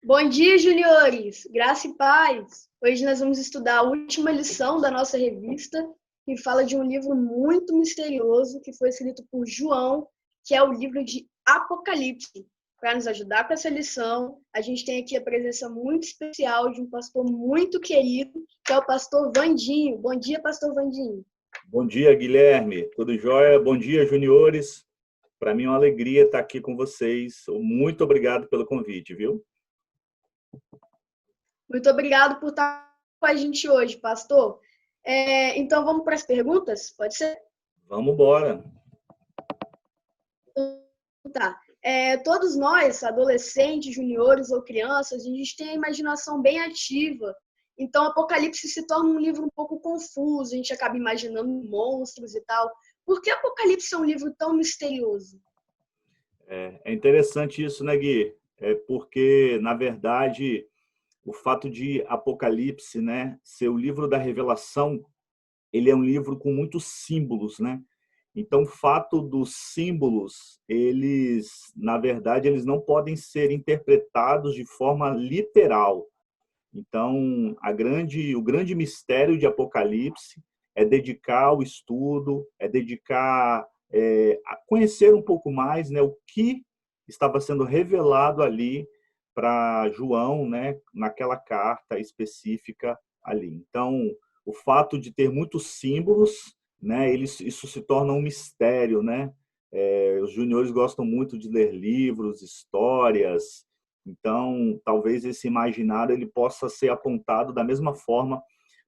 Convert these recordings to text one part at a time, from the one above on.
Bom dia, juniores! Graça e paz! Hoje nós vamos estudar a última lição da nossa revista, que fala de um livro muito misterioso que foi escrito por João, que é o livro de Apocalipse. Para nos ajudar com essa lição, a gente tem aqui a presença muito especial de um pastor muito querido, que é o pastor Vandinho. Bom dia, pastor Vandinho. Bom dia, Guilherme. Tudo jóia? Bom dia, juniores. Para mim é uma alegria estar aqui com vocês. Muito obrigado pelo convite, viu? Muito obrigado por estar com a gente hoje, pastor. Então vamos para as perguntas? Pode ser? Vamos embora. Tá. Todos nós, adolescentes, juniores ou crianças, a gente tem a imaginação bem ativa. Então, Apocalipse se torna um livro um pouco confuso, a gente acaba imaginando monstros e tal. Por que Apocalipse é um livro tão misterioso? É interessante isso, né, Gui? Porque, na verdade, o fato de Apocalipse, né, ser o livro da revelação, ele é um livro com muitos símbolos, né? Então, o fato dos símbolos, na verdade, eles não podem ser interpretados de forma literal. Então, o grande mistério de Apocalipse é dedicar ao estudo, é dedicar a conhecer um pouco mais, né, o que estava sendo revelado ali para João, né, naquela carta específica ali. Então, o fato de ter muitos símbolos, né, isso se torna um mistério, né? Os juniores gostam muito de ler livros, histórias. Então, talvez esse imaginário ele possa ser apontado da mesma forma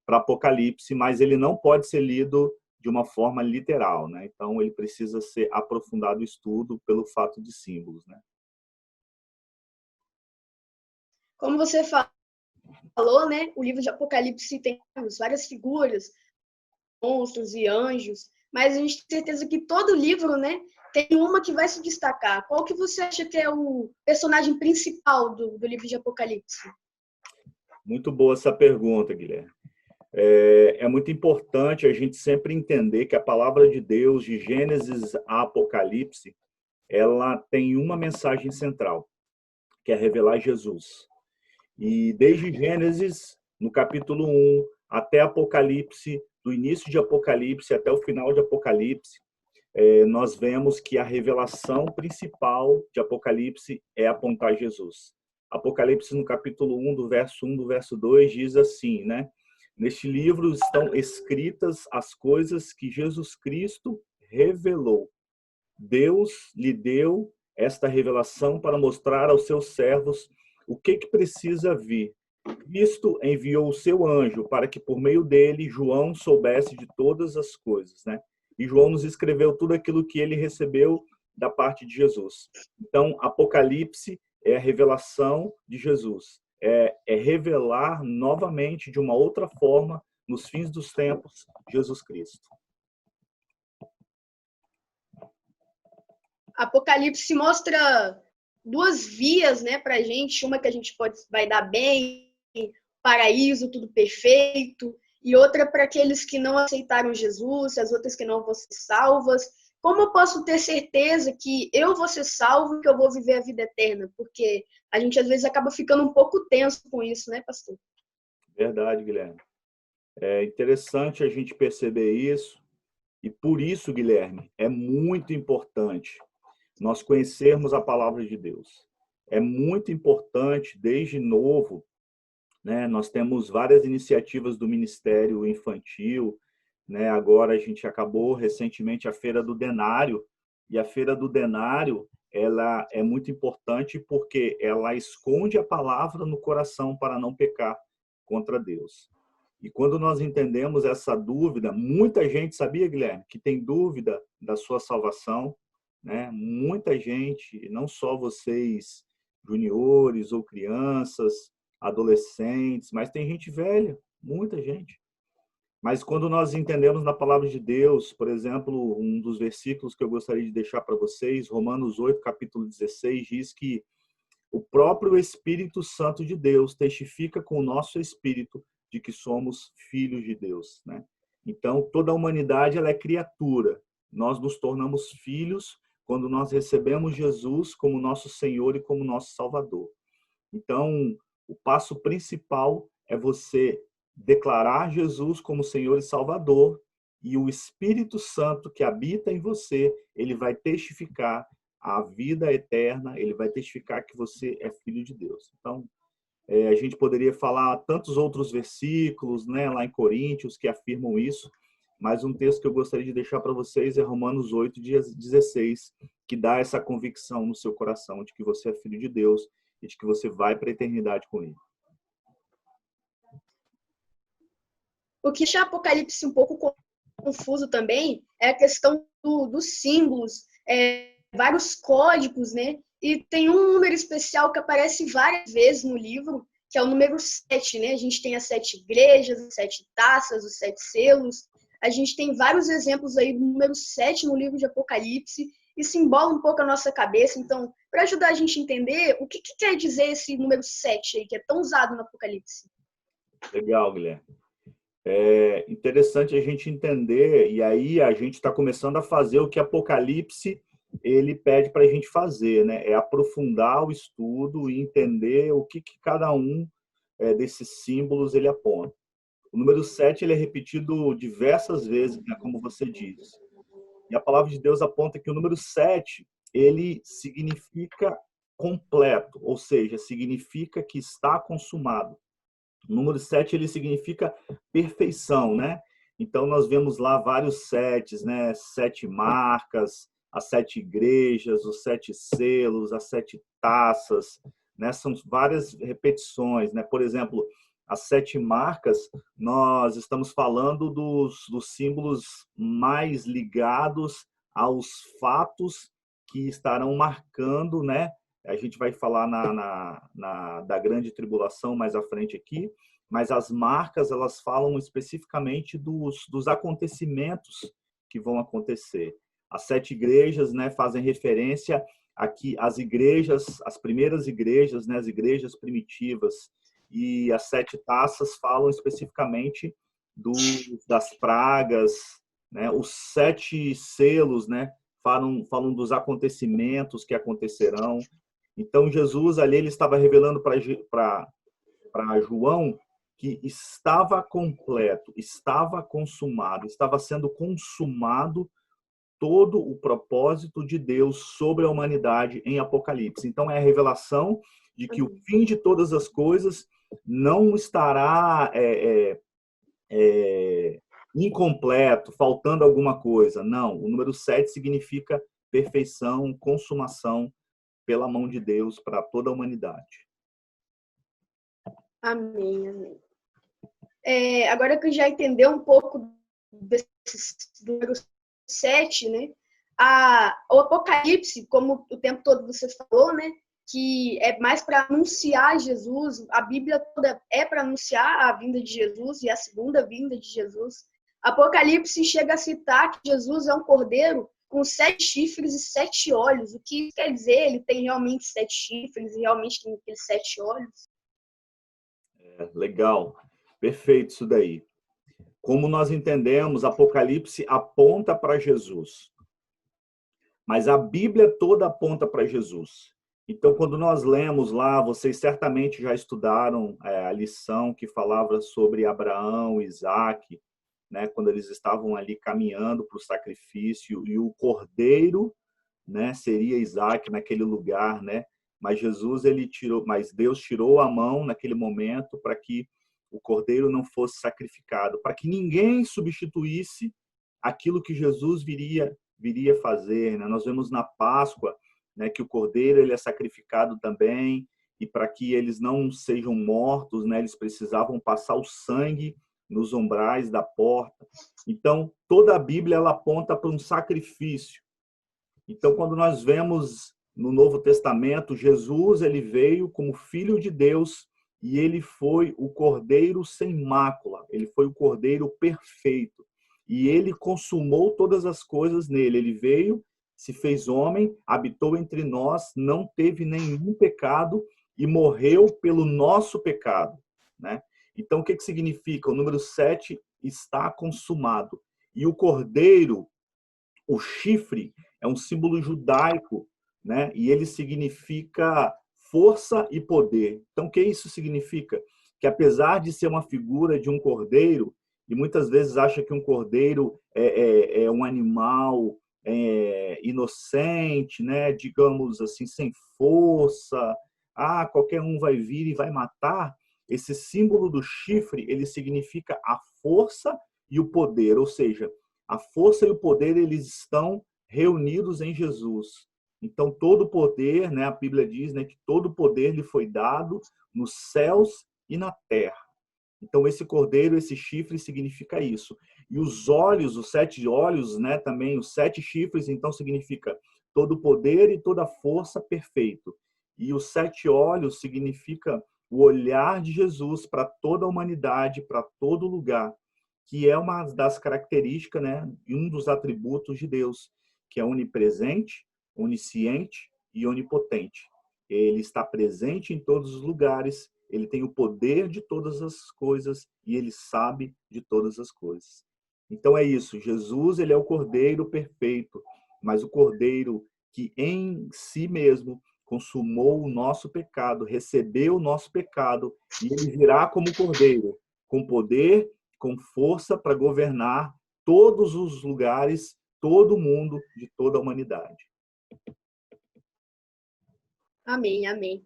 para Apocalipse, mas ele não pode ser lido de uma forma literal, né? Então, ele precisa ser aprofundado o estudo pelo fato de símbolos, né? Como você falou, né? O livro de Apocalipse tem várias figuras, monstros e anjos, mas a gente tem certeza que todo livro, né, tem uma que vai se destacar. Qual que você acha que é o personagem principal do livro de Apocalipse? Muito boa essa pergunta, Guilherme. É muito importante a gente sempre entender que a palavra de Deus, de Gênesis a Apocalipse, ela tem uma mensagem central, que é revelar Jesus. E desde Gênesis, no capítulo 1, até Apocalipse, do início de Apocalipse até o final de Apocalipse, nós vemos que a revelação principal de Apocalipse é apontar Jesus. Apocalipse, no capítulo 1, do verso 2, diz assim, né? Neste livro estão escritas as coisas que Jesus Cristo revelou. Deus lhe deu esta revelação para mostrar aos seus servos o que precisa vir. Cristo enviou o seu anjo para que, por meio dele, João soubesse de todas as coisas, né? E João nos escreveu tudo aquilo que ele recebeu da parte de Jesus. Então, Apocalipse é a revelação de Jesus. É revelar novamente, de uma outra forma, nos fins dos tempos, Jesus Cristo. Apocalipse mostra duas vias, né, para a gente. Uma que a gente vai dar bem, paraíso, tudo perfeito, e outra para aqueles que não aceitaram Jesus, as outras que não vão ser salvas. Como eu posso ter certeza que eu vou ser salvo e que eu vou viver a vida eterna? Porque a gente às vezes acaba ficando um pouco tenso com isso, né, pastor? Verdade, Guilherme. É interessante a gente perceber isso, e por isso, Guilherme, é muito importante nós conhecermos a palavra de Deus. É muito importante, desde novo, né? Nós temos várias iniciativas do Ministério Infantil, né? Agora a gente acabou recentemente a Feira do Denário, e a Feira do Denário, ela é muito importante porque ela esconde a palavra no coração para não pecar contra Deus. E quando nós entendemos essa dúvida, muita gente, sabia, Guilherme, que tem dúvida da sua salvação, né? Muita gente, não só vocês, juniores ou crianças, adolescentes, mas tem gente velha, muita gente. Mas quando nós entendemos na palavra de Deus, por exemplo, um dos versículos que eu gostaria de deixar para vocês, Romanos 8, capítulo 16, diz que o próprio Espírito Santo de Deus testifica com o nosso espírito de que somos filhos de Deus, né? Então, toda a humanidade ela é criatura. Nós nos tornamos filhos quando nós recebemos Jesus como nosso Senhor e como nosso Salvador. Então, o passo principal é você declarar Jesus como Senhor e Salvador, e o Espírito Santo que habita em você, ele vai testificar a vida eterna, ele vai testificar que você é filho de Deus. Então, a gente poderia falar tantos outros versículos, né, lá em Coríntios, que afirmam isso, mas um texto que eu gostaria de deixar para vocês é Romanos 8:16, que dá essa convicção no seu coração de que você é filho de Deus e de que você vai para a eternidade com ele. O que deixa Apocalipse um pouco confuso também é a questão dos símbolos, vários códigos, né? E tem um número especial que aparece várias vezes no livro, que é o número 7, né? A gente tem as 7 igrejas, as 7 taças, os 7 selos. A gente tem vários exemplos aí do número 7 no livro de Apocalipse, e se embola um pouco a nossa cabeça. Então, para ajudar a gente a entender, o que quer dizer esse número 7 aí, que é tão usado no Apocalipse? Legal, Guilherme. É interessante a gente entender, e aí a gente está começando a fazer o que Apocalipse ele pede para a gente fazer, né? É aprofundar o estudo e entender o que cada um desses símbolos ele aponta. O número 7 ele é repetido diversas vezes, né, como você disse. E a palavra de Deus aponta que o número 7 ele significa completo, ou seja, significa que está consumado. O número 7 ele significa perfeição, né? Então nós vemos lá vários setes, né? 7 marcas, as 7 igrejas, os 7 selos, as 7 taças, né? São várias repetições, né? Por exemplo, as 7 marcas, nós estamos falando dos símbolos mais ligados aos fatos que estarão marcando, né? A gente vai falar da grande tribulação mais à frente aqui, mas as marcas elas falam especificamente dos acontecimentos que vão acontecer. As 7 igrejas, né, fazem referência aqui às igrejas, as primeiras igrejas, né, as igrejas primitivas, e as 7 taças falam especificamente das pragas, né, os 7 selos, né, falam dos acontecimentos que acontecerão. Então, Jesus ali ele estava revelando para João que estava completo, estava consumado, estava sendo consumado todo o propósito de Deus sobre a humanidade em Apocalipse. Então, é a revelação de que o fim de todas as coisas não estará incompleto, faltando alguma coisa. Não, o número 7 significa perfeição, consumação, pela mão de Deus para toda a humanidade. Amém, amém. Agora que já entendeu um pouco desse número 7, né? O Apocalipse, como o tempo todo você falou, né? Que é mais para anunciar Jesus, a Bíblia toda é para anunciar a vinda de Jesus e a segunda vinda de Jesus. Apocalipse chega a citar que Jesus é um cordeiro com 7 chifres e 7 olhos. O que quer dizer? Ele tem realmente 7 chifres e realmente tem aqueles 7 olhos? Legal. Perfeito isso daí. Como nós entendemos, Apocalipse aponta para Jesus. Mas a Bíblia toda aponta para Jesus. Então, quando nós lemos lá, vocês certamente já estudaram a lição que falava sobre Abraão, Isaac, né, quando eles estavam ali caminhando para o sacrifício, e o cordeiro, né, seria Isaac naquele lugar, né? Mas Deus tirou a mão naquele momento para que o cordeiro não fosse sacrificado, para que ninguém substituísse aquilo que Jesus viria fazer, né? Nós vemos na Páscoa, né, que o cordeiro ele é sacrificado também, e para que eles não sejam mortos, né, eles precisavam passar o sangue nos umbrais da porta. Então, toda a Bíblia ela aponta para um sacrifício. Então, quando nós vemos no Novo Testamento, Jesus ele veio como Filho de Deus e ele foi o Cordeiro sem mácula, ele foi o Cordeiro perfeito. E ele consumou todas as coisas nele. Ele veio, se fez homem, habitou entre nós, não teve nenhum pecado e morreu pelo nosso pecado, né? Então, o que significa? O número 7 está consumado. E o cordeiro, o chifre, é um símbolo judaico, né? E ele significa força e poder. Então, o que isso significa? Que apesar de ser uma figura de um cordeiro, e muitas vezes acha que um cordeiro é um animal inocente, né? Digamos assim, sem força, qualquer um vai vir e vai matar. Esse símbolo do chifre, ele significa a força e o poder, ou seja, a força e o poder, eles estão reunidos em Jesus. Então, todo poder, né, a Bíblia diz, né, que todo poder lhe foi dado nos céus e na terra. Então, esse cordeiro, esse chifre significa isso. E os olhos, os 7 olhos, né, também, os 7 chifres, então significa todo poder e toda força perfeito. E os 7 olhos significa o olhar de Jesus para toda a humanidade, para todo lugar, que é uma das características, né, um dos atributos de Deus, que é onipresente, onisciente e onipotente. Ele está presente em todos os lugares, ele tem o poder de todas as coisas e ele sabe de todas as coisas. Então é isso, Jesus, ele é o Cordeiro perfeito, mas o Cordeiro que em si mesmo consumou o nosso pecado, recebeu o nosso pecado, e ele virá como Cordeiro, com poder, com força para governar todos os lugares, todo o mundo, de toda a humanidade. Amém, amém.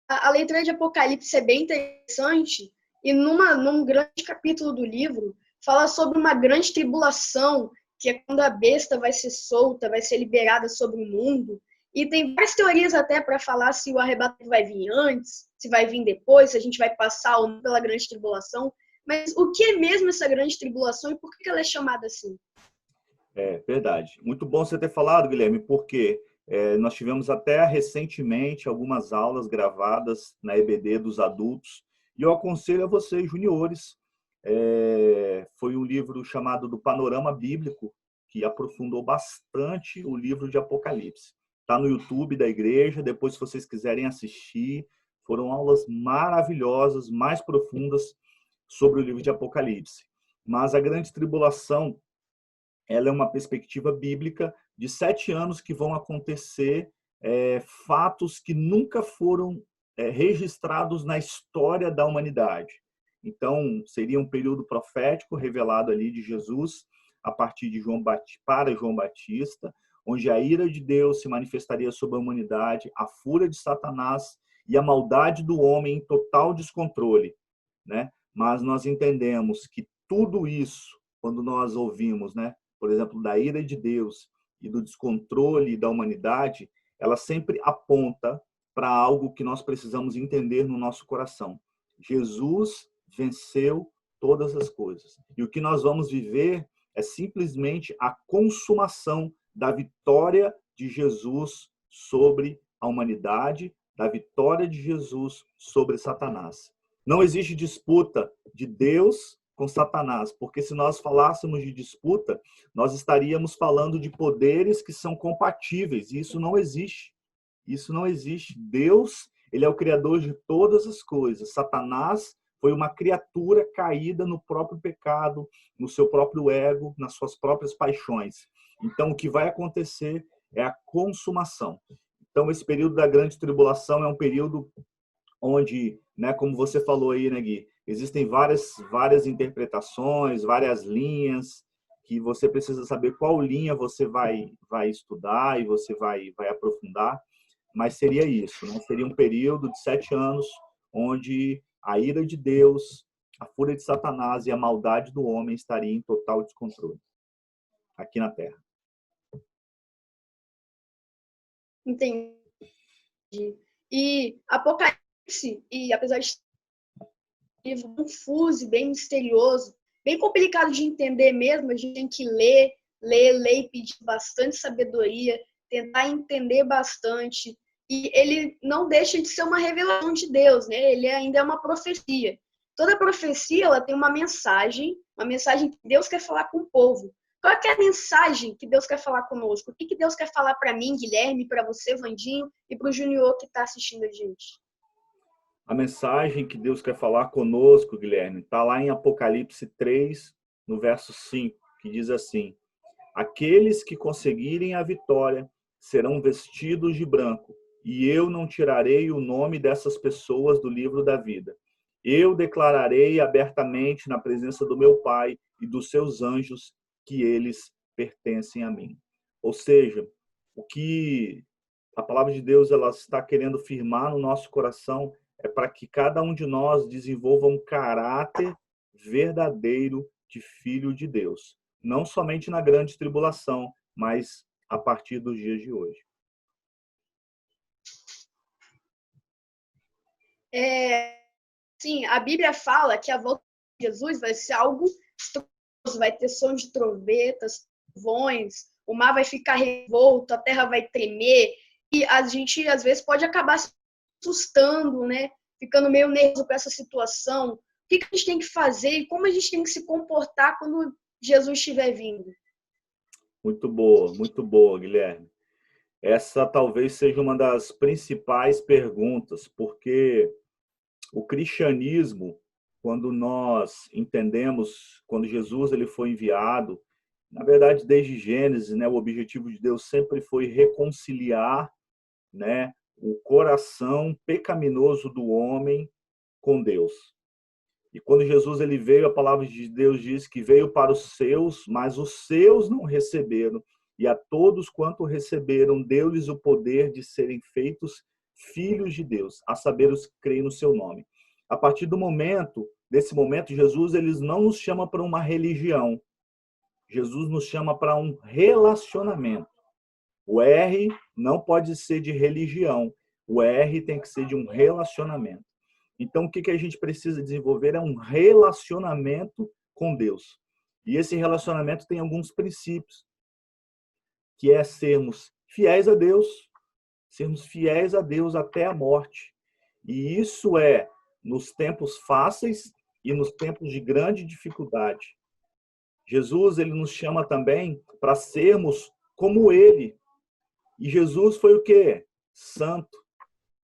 A leitura de Apocalipse é bem interessante e num grande capítulo do livro fala sobre uma grande tribulação, que é quando a besta vai ser solta, vai ser liberada sobre o mundo. E tem várias teorias até para falar se o arrebatamento vai vir antes, se vai vir depois, se a gente vai passar ou não pela grande tribulação. Mas o que é mesmo essa grande tribulação e por que ela é chamada assim? É verdade. Muito bom você ter falado, Guilherme, porque nós tivemos até recentemente algumas aulas gravadas na EBD dos adultos, e eu aconselho a vocês, juniores, foi um livro chamado do Panorama Bíblico, que aprofundou bastante o livro de Apocalipse. Está no YouTube da igreja, depois se vocês quiserem assistir, foram aulas maravilhosas, mais profundas sobre o livro de Apocalipse. Mas a grande tribulação, ela é uma perspectiva bíblica de 7 anos que vão acontecer fatos que nunca foram registrados na história da humanidade. Então, seria um período profético revelado ali de Jesus a partir de para João Batista, onde a ira de Deus se manifestaria sobre a humanidade, a fúria de Satanás e a maldade do homem em total descontrole, né? Mas nós entendemos que tudo isso, quando nós ouvimos, né, por exemplo, da ira de Deus e do descontrole da humanidade, ela sempre aponta para algo que nós precisamos entender no nosso coração. Jesus venceu todas as coisas. E o que nós vamos viver é simplesmente a consumação da vitória de Jesus sobre a humanidade, da vitória de Jesus sobre Satanás. Não existe disputa de Deus com Satanás, porque se nós falássemos de disputa, nós estaríamos falando de poderes que são compatíveis, e isso não existe. Isso não existe. Deus, ele é o criador de todas as coisas. Satanás foi uma criatura caída no próprio pecado, no seu próprio ego, nas suas próprias paixões. Então, o que vai acontecer é a consumação. Então, esse período da grande tribulação é um período onde, né, como você falou aí, né, Gui, existem várias interpretações, várias linhas, que você precisa saber qual linha você vai estudar e você vai aprofundar, mas seria isso, né? Seria um período de 7 anos onde a ira de Deus, a fúria de Satanás e a maldade do homem estariam em total descontrole aqui na Terra. Entendi. E Apocalipse, e apesar de ser um livro confuso e bem misterioso, bem complicado de entender mesmo, a gente tem que ler e pedir bastante sabedoria, tentar entender bastante. E ele não deixa de ser uma revelação de Deus, né? Ele ainda é uma profecia. Toda profecia, ela tem uma mensagem que Deus quer falar com o povo. Qual é a mensagem que Deus quer falar conosco? O que Deus quer falar para mim, Guilherme, para você, Vandinho, e para o Junior que está assistindo a gente? A mensagem que Deus quer falar conosco, Guilherme, está lá em Apocalipse 3, no verso 5, que diz assim: aqueles que conseguirem a vitória serão vestidos de branco, e eu não tirarei o nome dessas pessoas do livro da vida. Eu declararei abertamente na presença do meu Pai e dos seus anjos que eles pertencem a mim. Ou seja, o que a palavra de Deus ela está querendo firmar no nosso coração é para que cada um de nós desenvolva um caráter verdadeiro de filho de Deus. Não somente na grande tribulação, mas a partir dos dias de hoje. Sim, a Bíblia fala que a volta de Jesus vai ser algo estrondoso, vai ter som de trombetas, trovões, o mar vai ficar revolto, a terra vai tremer, e a gente às vezes pode acabar se assustando, né? Ficando meio nervoso com essa situação. O que a gente tem que fazer e como a gente tem que se comportar quando Jesus estiver vindo? Muito boa, Guilherme. Essa talvez seja uma das principais perguntas, porque o cristianismo, quando nós entendemos, quando Jesus ele foi enviado, na verdade, desde Gênesis, né, o objetivo de Deus sempre foi reconciliar, né, o coração pecaminoso do homem com Deus. E quando Jesus ele veio, a palavra de Deus diz que veio para os seus, mas os seus não receberam. E a todos quanto receberam, deu-lhes o poder de serem feitos filhos de Deus, a saber os que creem no seu nome. A partir desse momento, Jesus ele não nos chama para uma religião. Jesus nos chama para um relacionamento. O R não pode ser de religião. O R tem que ser de um relacionamento. Então, o que a gente precisa desenvolver é um relacionamento com Deus. E esse relacionamento tem alguns princípios, que é sermos fiéis a Deus até a morte. E isso é nos tempos fáceis e nos tempos de grande dificuldade. Jesus, ele nos chama também para sermos como ele. E Jesus foi o quê? Santo.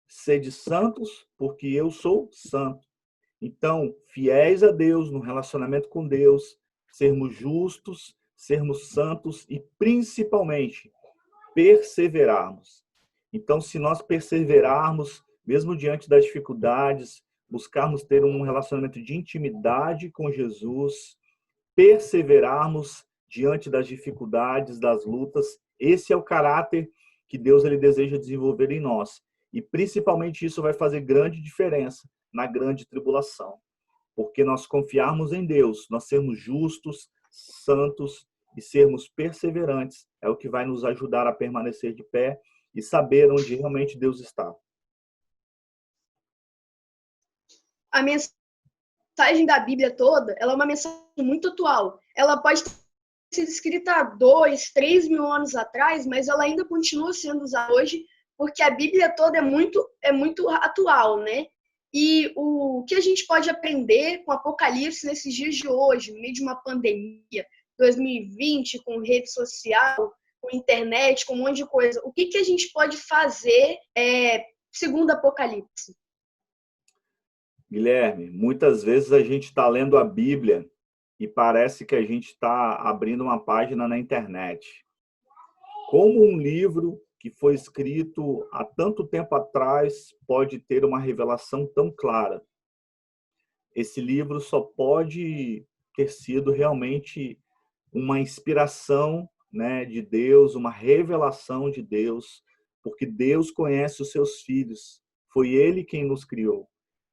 Sede santos, porque eu sou santo. Então, fiéis a Deus, no relacionamento com Deus, sermos justos, sermos santos e, principalmente, perseverarmos. Então, se nós perseverarmos, mesmo diante das dificuldades, buscarmos ter um relacionamento de intimidade com Jesus, perseverarmos diante das dificuldades, das lutas, esse é o caráter que Deus ele deseja desenvolver em nós. E principalmente isso vai fazer grande diferença na grande tribulação. Porque nós confiarmos em Deus, nós sermos justos, santos e sermos perseverantes é o que vai nos ajudar a permanecer de pé e saber onde realmente Deus está. A mensagem da Bíblia toda, ela é uma mensagem muito atual. Ela pode ter sido escrita há 2, 3 mil anos atrás, mas ela ainda continua sendo usada hoje, porque a Bíblia toda é muito atual, né? E o que a gente pode aprender com o Apocalipse nesses dias de hoje, no meio de uma pandemia, 2020, com rede social, com internet, com um monte de coisa. O que a gente pode fazer segundo Apocalipse? Guilherme, muitas vezes a gente está lendo a Bíblia e parece que a gente está abrindo uma página na internet. Como um livro que foi escrito há tanto tempo atrás pode ter uma revelação tão clara? Esse livro só pode ter sido realmente uma inspiração, né, de Deus, uma revelação de Deus, porque Deus conhece os seus filhos. Foi Ele quem nos criou.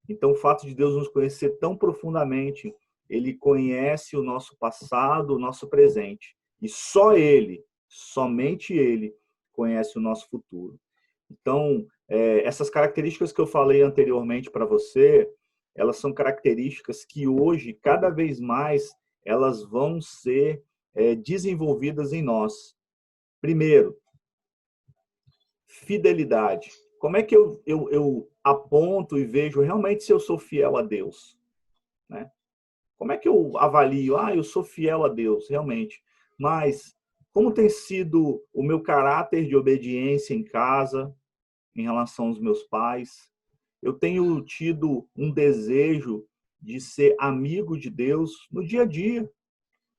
Então, o fato de Deus nos conhecer tão profundamente, Ele conhece o nosso passado, o nosso presente. E só Ele, somente Ele, conhece o nosso futuro. Então, essas características que eu falei anteriormente para você, elas são características que hoje, cada vez mais, elas vão ser desenvolvidas em nós. Primeiro, fidelidade. Como é que eu aponto e vejo realmente se eu sou fiel a Deus? Né? Como é que eu avalio? Eu sou fiel a Deus, realmente. Mas como tem sido o meu caráter de obediência em casa, em relação aos meus pais? Eu tenho tido um desejo de ser amigo de Deus no dia a dia.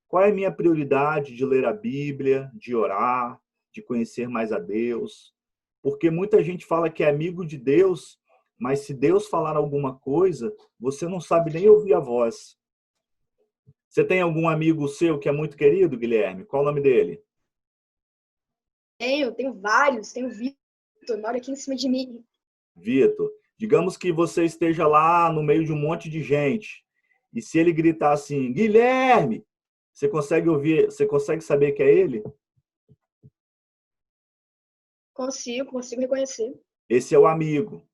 Qual é a minha prioridade de ler a Bíblia, de orar, de conhecer mais a Deus? Porque muita gente fala que é amigo de Deus, mas se Deus falar alguma coisa, você não sabe nem ouvir a voz. Você tem algum amigo seu que é muito querido, Guilherme? Qual o nome dele? Tenho vários. Tenho o Vitor, mora aqui em cima de mim. Vitor. Digamos que você esteja lá no meio de um monte de gente. E se ele gritar assim, Guilherme, você consegue ouvir, você consegue saber que é ele? Consigo reconhecer. Esse é o amigo.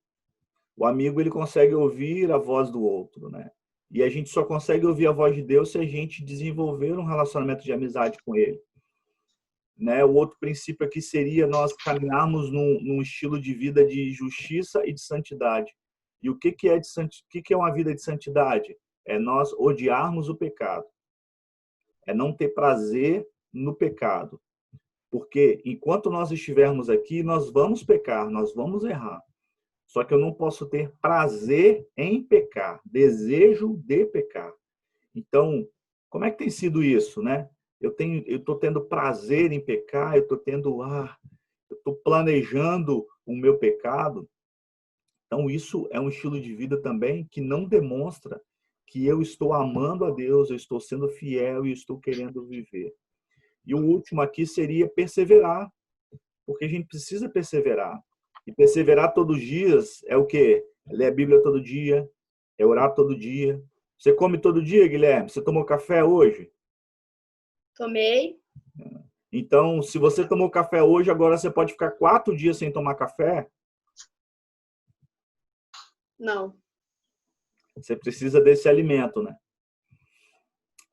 O amigo, ele consegue ouvir a voz do outro, né? E a gente só consegue ouvir a voz de Deus se a gente desenvolver um relacionamento de amizade com ele. Né? O outro princípio aqui seria nós caminharmos num estilo de vida de justiça e de santidade. E o que é uma vida de santidade? É nós odiarmos o pecado. É não ter prazer no pecado. Porque enquanto nós estivermos aqui, nós vamos pecar, nós vamos errar. Só que eu não posso ter prazer em pecar, desejo de pecar. Então, como é que tem sido isso, né? Eu estou tendo prazer em pecar, eu estou planejando o meu pecado. Então, isso é um estilo de vida também que não demonstra que eu estou amando a Deus, eu estou sendo fiel e estou querendo viver. E o último aqui seria perseverar, porque a gente precisa perseverar. E perseverar todos os dias é o quê? É ler a Bíblia todo dia, é orar todo dia. Você come todo dia, Guilherme? Você tomou café hoje? Tomei. Então, se você tomou café hoje, agora você pode ficar 4 dias sem tomar café? Não. Você precisa desse alimento, né?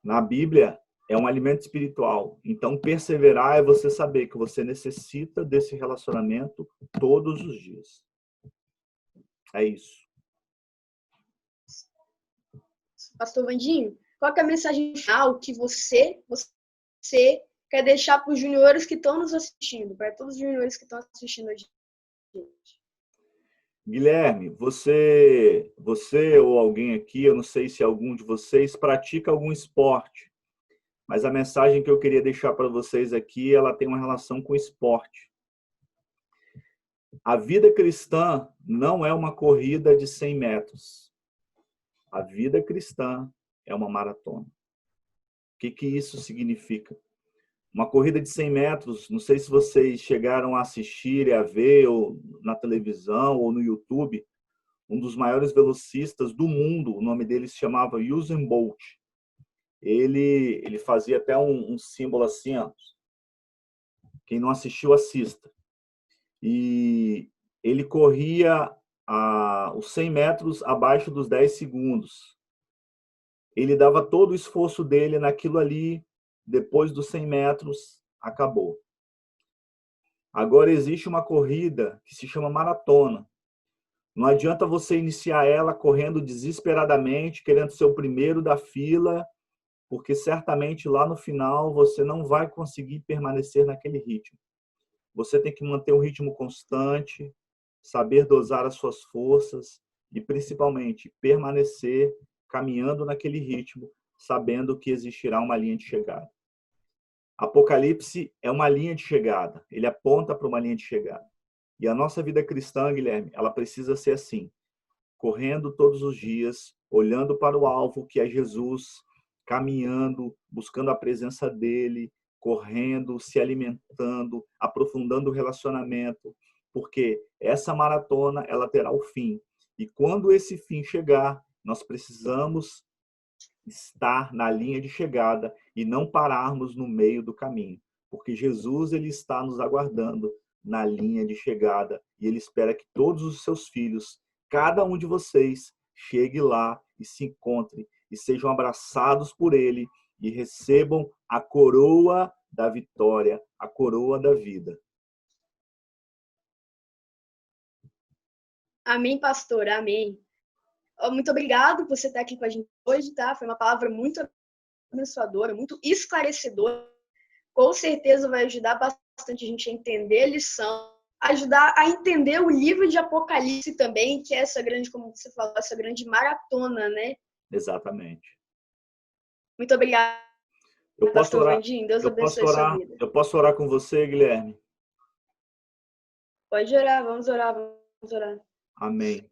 Na Bíblia, é um alimento espiritual. Então, perseverar é você saber que você necessita desse relacionamento todos os dias. É isso. Pastor Vandinho, qual que é a mensagem final que você quer deixar para os juniores que estão nos assistindo, para todos os juniores que estão assistindo a gente? Guilherme, você ou alguém aqui, eu não sei se algum de vocês pratica algum esporte, mas a mensagem que eu queria deixar para vocês aqui, ela tem uma relação com esporte. A vida cristã não é uma corrida de 100 metros. A vida cristã é uma maratona. O que isso significa? Uma corrida de 100 metros, não sei se vocês chegaram a assistir e a ver ou na televisão ou no YouTube, um dos maiores velocistas do mundo, o nome dele se chamava Usain Bolt. Ele fazia até um símbolo assim, ó. Quem não assistiu, assista. E ele corria os 100 metros abaixo dos 10 segundos. Ele dava todo o esforço dele naquilo ali, depois dos 100 metros, acabou. Agora existe uma corrida que se chama maratona. Não adianta você iniciar ela correndo desesperadamente, querendo ser o primeiro da fila, porque certamente lá no final você não vai conseguir permanecer naquele ritmo. Você tem que manter um ritmo constante, saber dosar as suas forças e, principalmente, permanecer caminhando naquele ritmo, sabendo que existirá uma linha de chegada. Apocalipse é uma linha de chegada, ele aponta para uma linha de chegada. E a nossa vida cristã, Guilherme, ela precisa ser assim, correndo todos os dias, olhando para o alvo que é Jesus, caminhando, buscando a presença dele, correndo, se alimentando, aprofundando o relacionamento, porque essa maratona, ela terá o fim. E quando esse fim chegar, nós precisamos estar na linha de chegada e não pararmos no meio do caminho, porque Jesus, ele está nos aguardando na linha de chegada e ele espera que todos os seus filhos, cada um de vocês, chegue lá e se encontre e sejam abraçados por ele e recebam a coroa da vitória, a coroa da vida. Amém, pastor, amém. Muito obrigado por você estar aqui com a gente hoje, tá? Foi uma palavra muito abençoadora, muito esclarecedora. Com certeza vai ajudar bastante a gente a entender a lição, ajudar a entender o livro de Apocalipse também, que é essa grande, como você falou, essa grande maratona, né? Exatamente. Muito obrigada, pastor Vandinho. Deus abençoe a sua vida. Eu posso orar com você, Guilherme? Pode orar, vamos orar, vamos orar. Amém.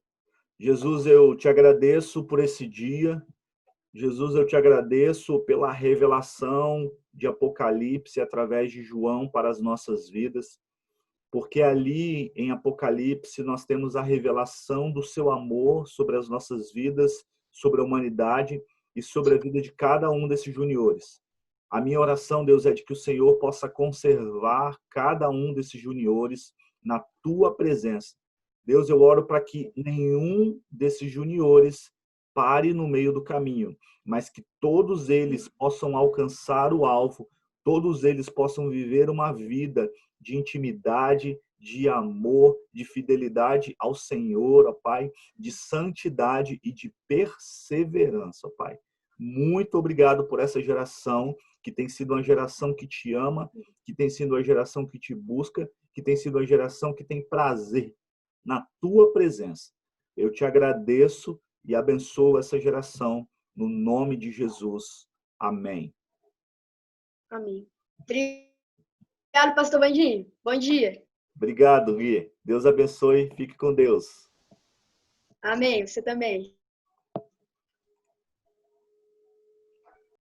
Jesus, eu te agradeço por esse dia. Jesus, eu te agradeço pela revelação de Apocalipse através de João para as nossas vidas, porque ali em Apocalipse nós temos a revelação do seu amor sobre as nossas vidas, sobre a humanidade e sobre a vida de cada um desses juniores. A minha oração, Deus, é de que o Senhor possa conservar cada um desses juniores na tua presença. Deus, eu oro para que nenhum desses juniores pare no meio do caminho, mas que todos eles possam alcançar o alvo, todos eles possam viver uma vida de intimidade, de amor, de fidelidade ao Senhor, ó Pai, de santidade e de perseverança, ó Pai. Muito obrigado por essa geração, que tem sido uma geração que te ama, que tem sido uma geração que te busca, que tem sido uma geração que tem prazer na tua presença. Eu te agradeço e abençoo essa geração no nome de Jesus. Amém. Amém. Obrigado, pastor Vandinho. Bom dia. Obrigado, Gui. Deus abençoe. Fique com Deus. Amém. Você também.